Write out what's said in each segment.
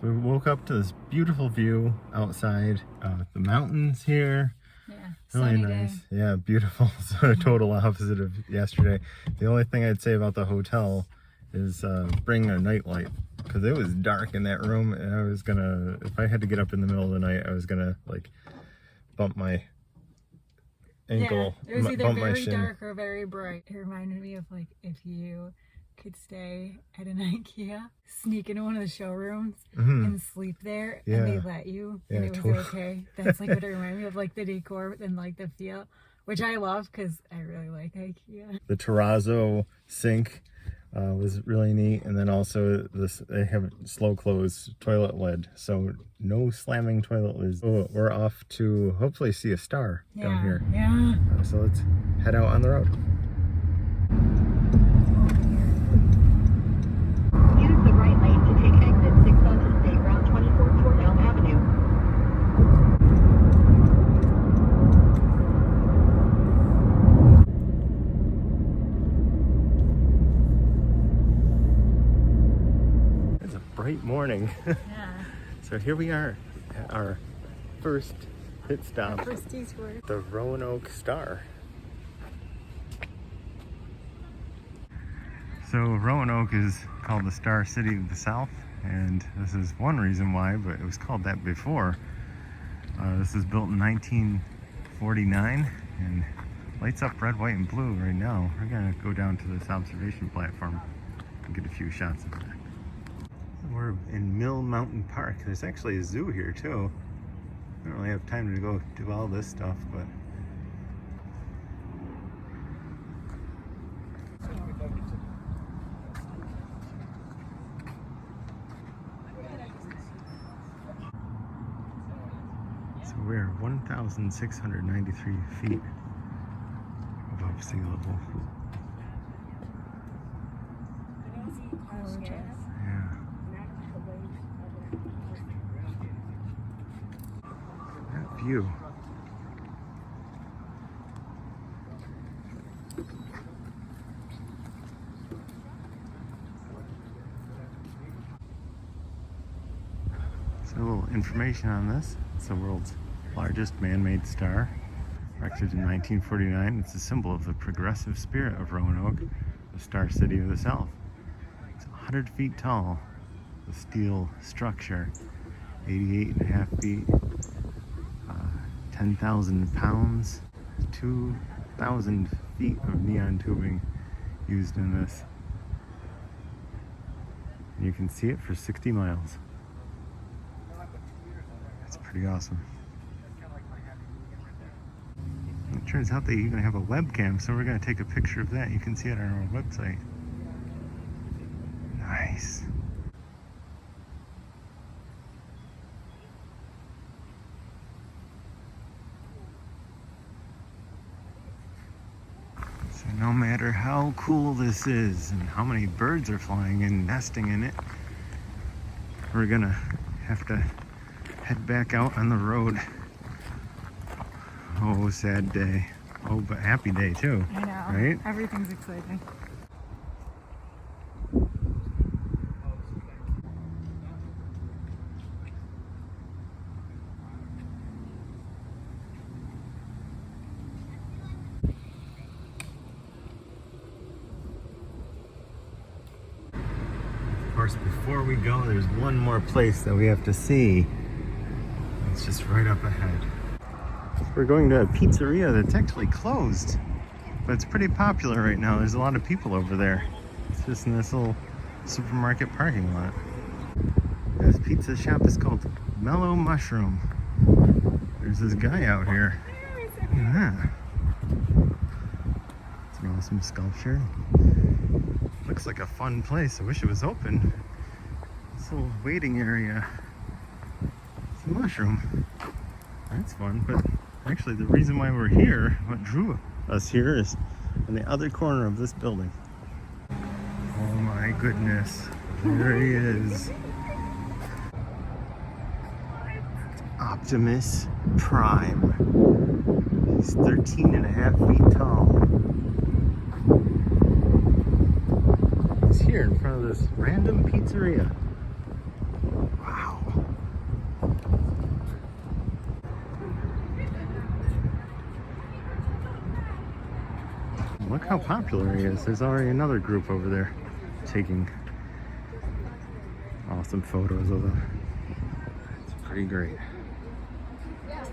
So we woke up to this beautiful view outside. The mountains here. Yeah, really nice. Day. Yeah, beautiful. So a total opposite of yesterday. The only thing I'd say about the hotel is bring a night light, because it was dark in that room, and I was gonna, if I had to get up in the middle of the night, I was gonna like bump my ankle. Yeah, it was either very shin. dark or very bright. It reminded me of like if you could stay at an IKEA, sneak into one of the showrooms and sleep there, and they let you, and it was okay. That's like what it reminded me of, like the decor and like the feel, which I love because I really like IKEA. The terrazzo sink was really neat, and then also they have slow close toilet lid, so no slamming toilet lids. Oh, we're off to hopefully see a star down here. Yeah. So let's head out on the road. Use the right lane to take exit 6 onto State Route 24 toward Elm Avenue. It's a bright morning. Yeah. So here we are at our first pit stop. Our first detour. The Roanoke Star. So Roanoke is called the Star City of the South, and this is one reason why, but it was called that before. This was built in 1949 and lights up red, white, and blue right now. We're gonna go down to this observation platform and get a few shots of that. We're in Mill Mountain Park. There's actually a zoo here too. I don't really have time to go do all this stuff, but so we're 1,693 feet above sea level. Yeah. That view. So a little information on this. It's the world's largest man-made star, erected in 1949. It's a symbol of the progressive spirit of Roanoke, the Star City of the South. It's 100 feet tall, the steel structure, 88.5 feet, 10,000 pounds, 2,000 feet of neon tubing used in this. You can see it for 60 miles. It's pretty awesome. It turns out they even have a webcam, so we're going to take a picture of that. You can see it on our website. Nice. So no matter how cool this is and how many birds are flying and nesting in it, we're gonna have to head back out on the road. Oh, sad day. Oh, but happy day too. I know. Right? Everything's exciting. Of course, before we go, there's one more place that we have to see. It's just right up ahead. We're going to a pizzeria that's actually closed, but it's pretty popular right now. There's a lot of people over there. It's just in this little supermarket parking lot. This pizza shop is called Mellow Mushroom. There's this guy out here. Look at that. It's an awesome sculpture. Looks like a fun place. I wish it was open. This little waiting area. It's a mushroom. That's fun, but actually the reason why we're here, what drew us here, is in the other corner of this building. Oh my goodness. There he is. Optimus Prime. He's 13.5 feet tall. He's here in front of this random pizzeria. Wow. look how popular he is. There's already another group over there taking awesome photos of him. It's pretty great. Of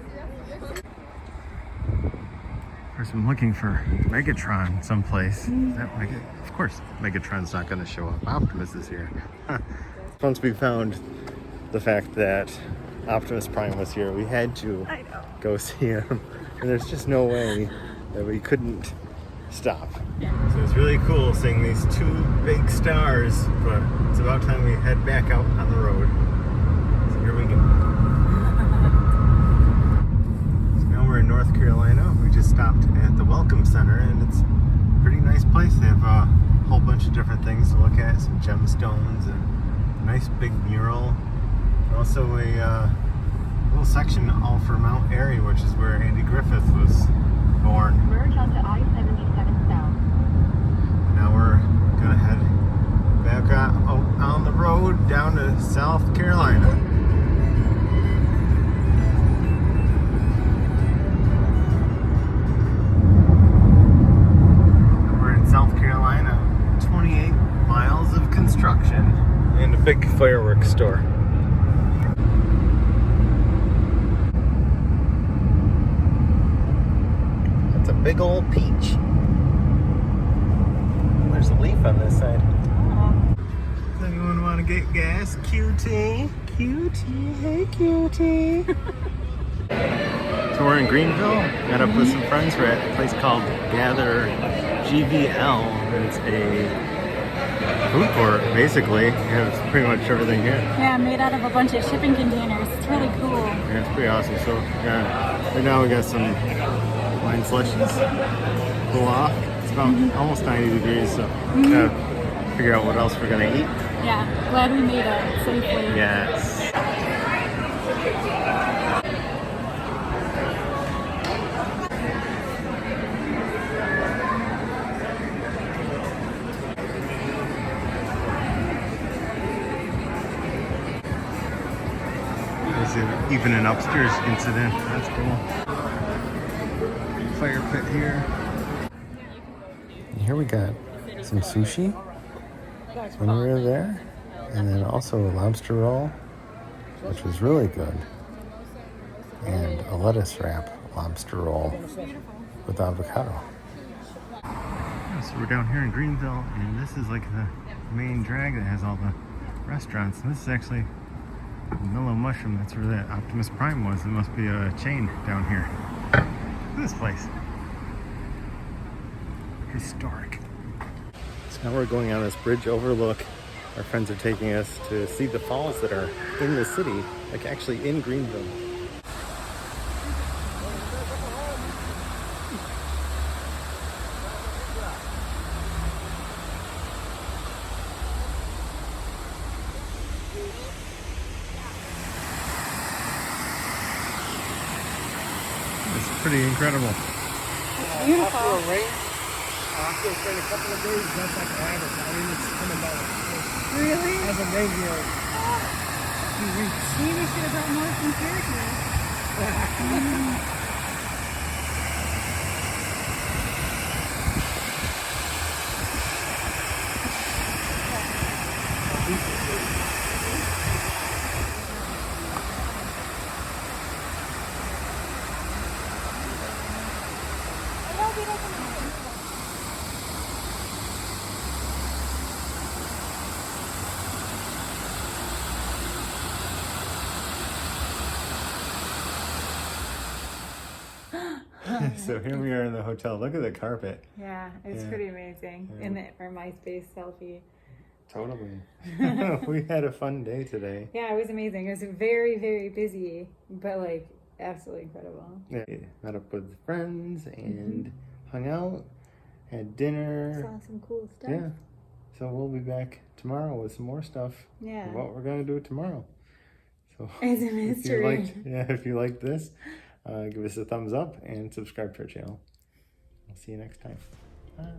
course, I'm looking for Megatron someplace. Of course, Megatron's not going to show up. Optimus is here. Once we found the fact that Optimus Prime was here, we had to go see him. And there's just no way that we couldn't stop. So it's really cool seeing these two big stars, but it's about time we head back out on the road. So here we go. So now we're in North Carolina. We just stopped at the Welcome Center, and it's a pretty nice place. They have a whole bunch of different things to look at, some gemstones and a nice big mural. Also a little section all for Mount Airy, which is where Andy Griffith was born. Merge onto I-77 South. Now we're gonna head back on the road down to South Carolina. We're in South Carolina, 28 miles of construction and a big fireworks store. That's a big old peach. There's a leaf on this side. Does anyone want to get gas? Cutie. Cutie. Hey, cutie. So we're in Greenville. Met up with some friends. We're at a place called Gather GVL. And it's a food court, basically. It has pretty much everything here. Yeah, made out of a bunch of shipping containers. It's really cool. Yeah, it's pretty awesome. So right now we got some wine slushies. Cool off. It's about almost 90 degrees, so gotta figure out what else we're gonna eat. Yeah, glad we made it safely. Yes. There's even an upstairs you can sit in. That's cool. Fire pit here. And here we got some sushi when we were there, and then also a lobster roll, which was really good, and a lettuce wrap lobster roll with avocado. Yeah, so we're down here in Greenville, and this is like the main drag that has all the restaurants. And this is actually Mellow Mushroom. That's where that Optimus Prime was. It must be a chain down here. Look at this place. Historic. So now we're going on this bridge overlook. Our friends are taking us to see the falls that are in the city, like actually in Greenville. It's pretty incredible. It's beautiful. After a couple of days, that's like average. I mean, it's coming down. Really? It hasn't rained here in a few weeks. Maybe we should have brought more from Syracuse. So here we are in the hotel. Look at the carpet. Yeah, it's pretty amazing. Yeah. In our MySpace selfie. Totally. We had a fun day today. Yeah, it was amazing. It was very, very busy, but like absolutely incredible. Yeah, met up with friends and hung out, had dinner. Saw some cool stuff. Yeah. So we'll be back tomorrow with some more stuff. Yeah. Of what we're gonna do tomorrow. So It's a mystery. if you liked this, give us a thumbs up and subscribe to our channel. I'll see you next time. Bye.